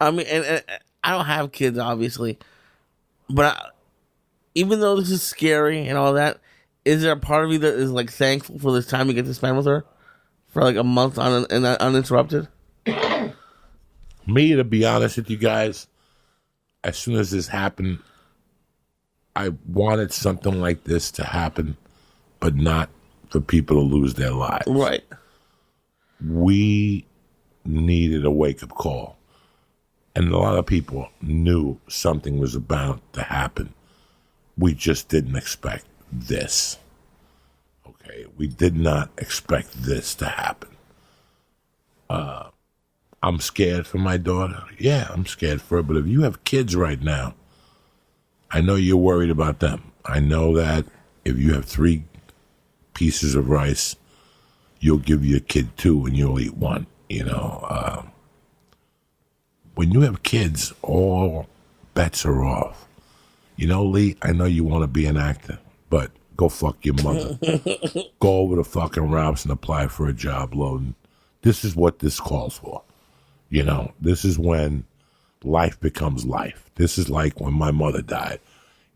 I mean, and I don't have kids, obviously, but even though this is scary and all that, is there a part of you that is like thankful for this time you get to spend with her for like a month uninterrupted? Me, to be honest with you guys, as soon as this happened, I wanted something like this to happen, but not for people to lose their lives. Right. We needed a wake-up call. And a lot of people knew something was about to happen. We just didn't expect this. Okay? We did not expect this to happen. I'm scared for my daughter. Yeah, I'm scared for her. But if you have kids right now, I know you're worried about them. I know that if you have 3 pieces of rice, you'll give your kid 2 and you'll eat 1. You know, when you have kids, all bets are off. You know, Lee, I know you want to be an actor, but go fuck your mother. Go over to fucking Ralph's and apply for a job, Loden. This is what this calls for. You know, this is when life becomes life. This is like when my mother died.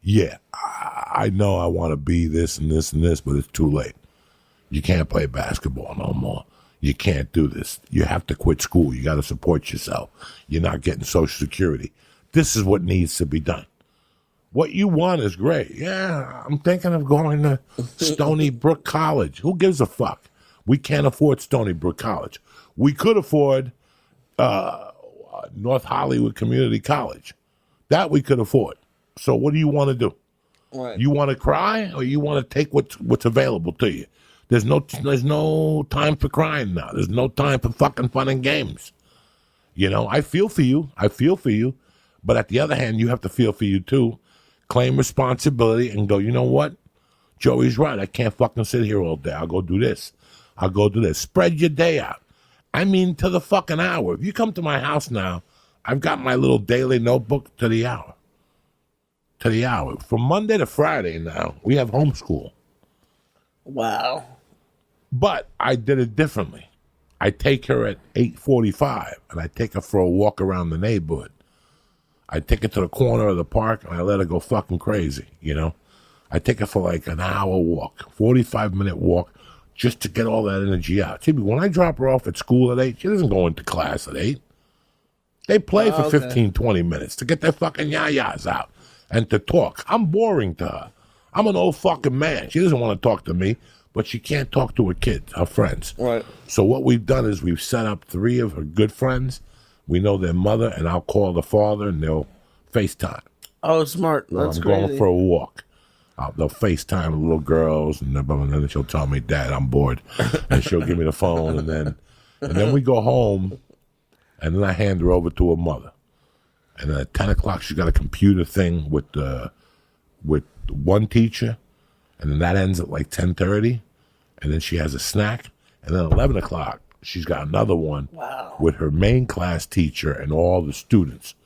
Yeah, I know I want to be this and this and this, but it's too late. You can't play basketball no more. You can't do this. You have to quit school. You got to support yourself. You're not getting Social Security. This is what needs to be done. What you want is great. Yeah, I'm thinking of going to Stony Brook College. Who gives a fuck? We can't afford Stony Brook College. We could afford North Hollywood Community College. That we could afford. So what do you want to do? Right. You want to cry, or you want to take what's available to you? There's no time for crying now. There's no time for fucking fun and games. You know, I feel for you. But at the other hand, you have to feel for you too. Claim responsibility and go, you know what? Joey's right. I can't fucking sit here all day. I'll go do this. Spread your day out. I mean, to the fucking hour. If you come to my house now, I've got my little daily notebook to the hour. From Monday to Friday now, we have homeschool. Wow. But I did it differently. I take her at 8:45, and I take her for a walk around the neighborhood. I take her to the corner of the park, and I let her go fucking crazy, you know? I take her for like an hour walk, 45-minute walk, just to get all that energy out. See, when I drop her off at school at 8, she doesn't go into class at 8. They play for 15, 20 minutes to get their fucking yayas out and to talk. I'm boring to her. I'm an old fucking man. She doesn't want to talk to me, but she can't talk to her kids, her friends. Right. So what we've done is we've set up 3 of her good friends. We know their mother, and I'll call the father, and they'll FaceTime. Oh, smart. That's crazy. I'm going for a walk. They'll FaceTime the little girls, and then she'll tell me, Dad, I'm bored. And she'll give me the phone, and then we go home, and then I hand her over to her mother. And then at 10 o'clock, she's got a computer thing with one teacher, and then that ends at like 10:30, and then she has a snack, and then 11 o'clock, she's got another one with her main class teacher and all the students.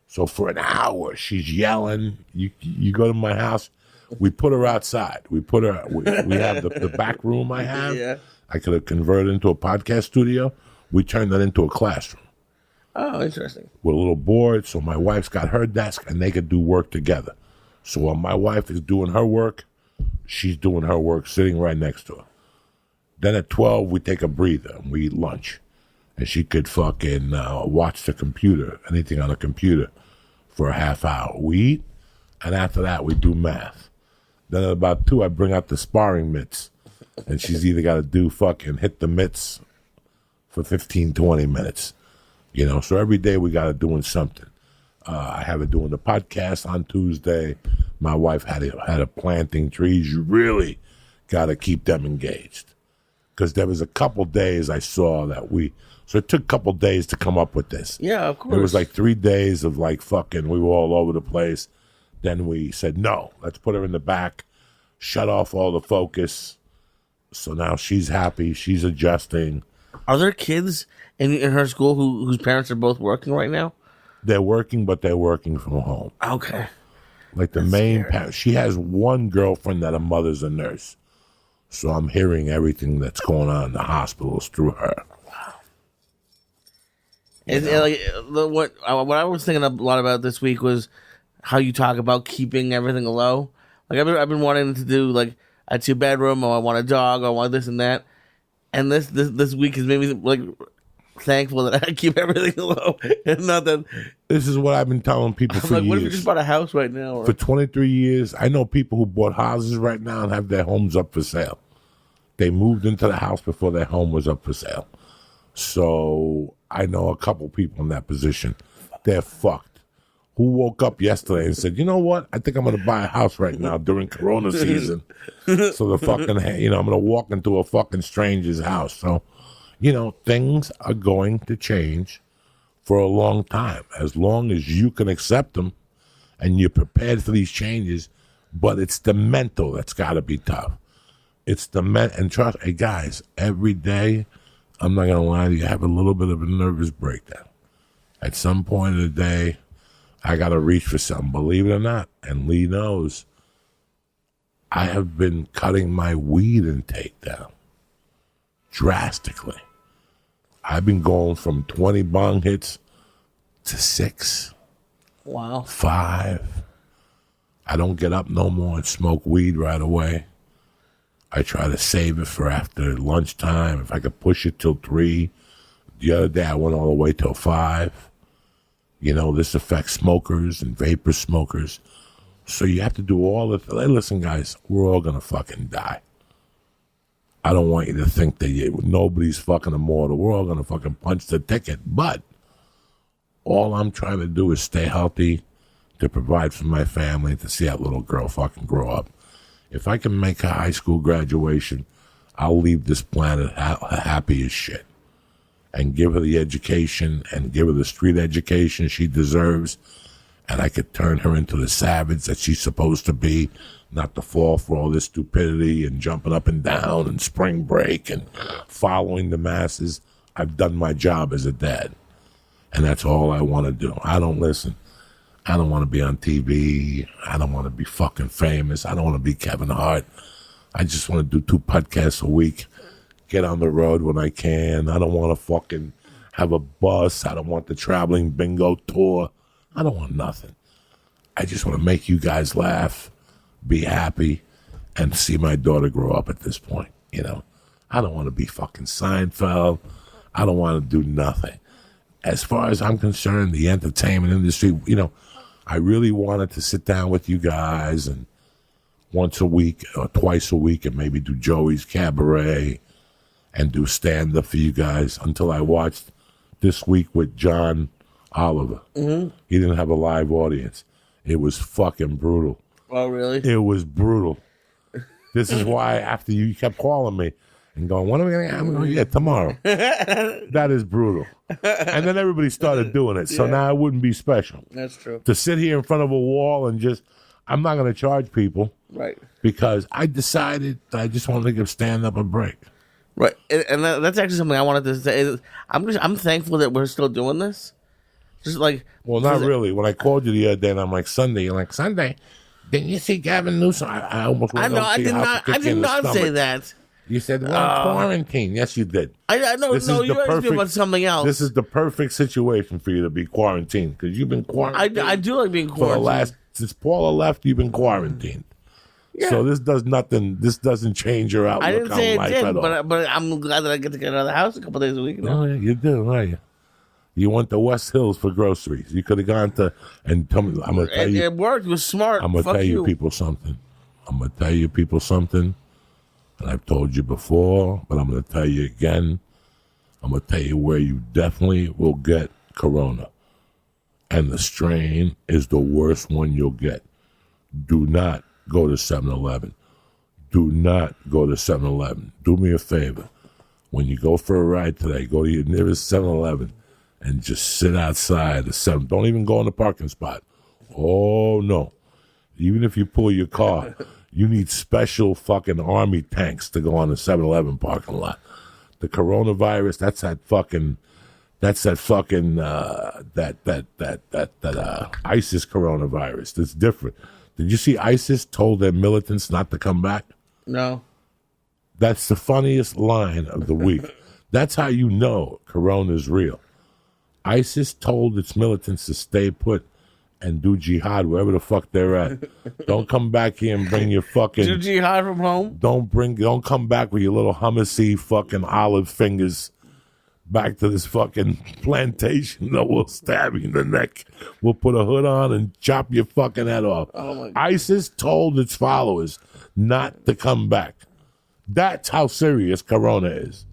So for an hour, she's yelling. You go to my house, we put her outside. We have the back room I have. Yeah. I could have converted into a podcast studio. We turned that into a classroom. Oh, interesting. With a little board, so my wife's got her desk, and they could do work together. So while my wife is doing her work, she's doing her work sitting right next to her. Then at 12, we take a breather, and we eat lunch. And she could fucking watch the computer, anything on the computer, for a half hour. We eat, and after that, we do math. Then at about 2, I bring out the sparring mitts, and she's either got to do fucking hit the mitts for 15, 20 minutes. You know, so every day we got her doing something. I have her doing the podcast on Tuesday. My wife had her planting trees. You really got to keep them engaged. Because there was a couple days I saw that so it took a couple days to come up with this. Yeah, of course. It was like 3 days of like fucking, we were all over the place. Then we said, no, let's put her in the back, shut off all the focus. So now she's happy, she's adjusting. Are there kids in her school whose parents are both working right now? They're working, but they're working from home. Okay. Like the main parent. She has one girlfriend that her mother's a nurse. So I'm hearing everything that's going on in the hospitals through her. Wow. What I was thinking a lot about this week was how you talk about keeping everything low. Like I've been wanting to do like a 2-bedroom, or I want a dog, or I want this and that. And this week has made me like thankful that I keep everything low, and not that. This is what I've been telling people for years. What if you just bought a house right now? Or? For 23 years, I know people who bought houses right now and have their homes up for sale. They moved into the house before their home was up for sale. So I know a couple people in that position. They're fucked. Who woke up yesterday and said, you know what? I think I'm going to buy a house right now during Corona season. So the fucking, I'm going to walk into a fucking stranger's house. So, things are going to change for a long time, as long as you can accept them and you're prepared for these changes. But it's the mental that's got to be tough. It's the and trust, hey guys, every day, I'm not going to lie to you, I have a little bit of a nervous breakdown. At some point of the day, I got to reach for something, believe it or not. And Lee knows, I have been cutting my weed intake down drastically. I've been going from 20 bong hits to 6. Wow. 5. I don't get up no more and smoke weed right away. I try to save it for after lunchtime. If I could push it till 3. The other day I went all the way till 5. This affects smokers and vapor smokers. So you have to do all the... Hey, listen, guys, we're all going to fucking die. I don't want you to think that nobody's fucking immortal. We're all going to fucking punch the ticket. But all I'm trying to do is stay healthy, to provide for my family, to see that little girl fucking grow up. If I can make a high school graduation, I'll leave this planet happy as shit. And give her the education and give her the street education she deserves. And I could turn her into the savage that she's supposed to be, not to fall for all this stupidity and jumping up and down and spring break and following the masses. I've done my job as a dad. And that's all I want to do. I don't want to be on TV. I don't want to be fucking famous. I don't want to be Kevin Hart. I just want to do 2 podcasts a week. Get on the road when I can. I don't want to fucking have a bus. I don't want the traveling bingo tour. I don't want nothing. I just want to make you guys laugh, be happy, and see my daughter grow up at this point. I don't want to be fucking Seinfeld. I don't want to do nothing. As far as I'm concerned, the entertainment industry, I really wanted to sit down with you guys and once a week or twice a week and maybe do Joey's Cabaret and do stand-up for you guys until I watched this week with John Oliver. Mm-hmm. He didn't have a live audience. It was fucking brutal. Oh, really? It was brutal. This is why after you kept calling me and going, when are we going to get? I'm going, yeah, tomorrow. That is brutal. And then everybody started doing it. So now it wouldn't be special. That's true. To sit here in front of a wall and I'm not going to charge people. Right. Because I decided that I just wanted to give stand-up a break. Right. And that's actually something I wanted to say. I'm thankful that we're still doing this. Just like... Well, not really. When I called you the other day and I'm like, Sunday, you're like, Sunday, didn't you see Gavin Newsom? I almost went I did not say that. You said, we're in quarantine. Yes, you did. I know. No, you asked me about something else. This is the perfect situation for you to be quarantined because you've been quarantined. I do like being quarantined. Since Paula left, you've been quarantined. Yeah. So this does nothing. This doesn't change your outlook. I didn't say it did, but I'm glad that I get to get out of the house a couple days a week. Oh, yeah, you do, right? You went to West Hills for groceries. You could have gone to and tell me. I'm gonna tell you. It worked. It was smart. I'm gonna tell you people something. And I've told you before, but I'm gonna tell you again. I'm gonna tell you where you definitely will get corona, and the strain is the worst one you'll get. Do not go to 7-Eleven. Do not go to 7-Eleven. Do me a favor. When you go for a ride today, go to your nearest 7-Eleven and just sit outside the 7. Don't even go in the parking spot. Oh, no. Even if you pull your car, you need special fucking army tanks to go on the 7-Eleven parking lot. The coronavirus, that's that ISIS coronavirus. That's different. Did you see ISIS told their militants not to come back? No. That's the funniest line of the week. That's how you know corona is real. ISIS told its militants to stay put and do jihad wherever the fuck they're at. Don't come back here and bring your fucking... Do jihad from home? Don't come back with your little hummusy fucking olive fingers back to this fucking plantation that will stab you in the neck. We'll put a hood on and chop your fucking head off. Oh my God. ISIS told its followers not to come back. That's how serious Corona is.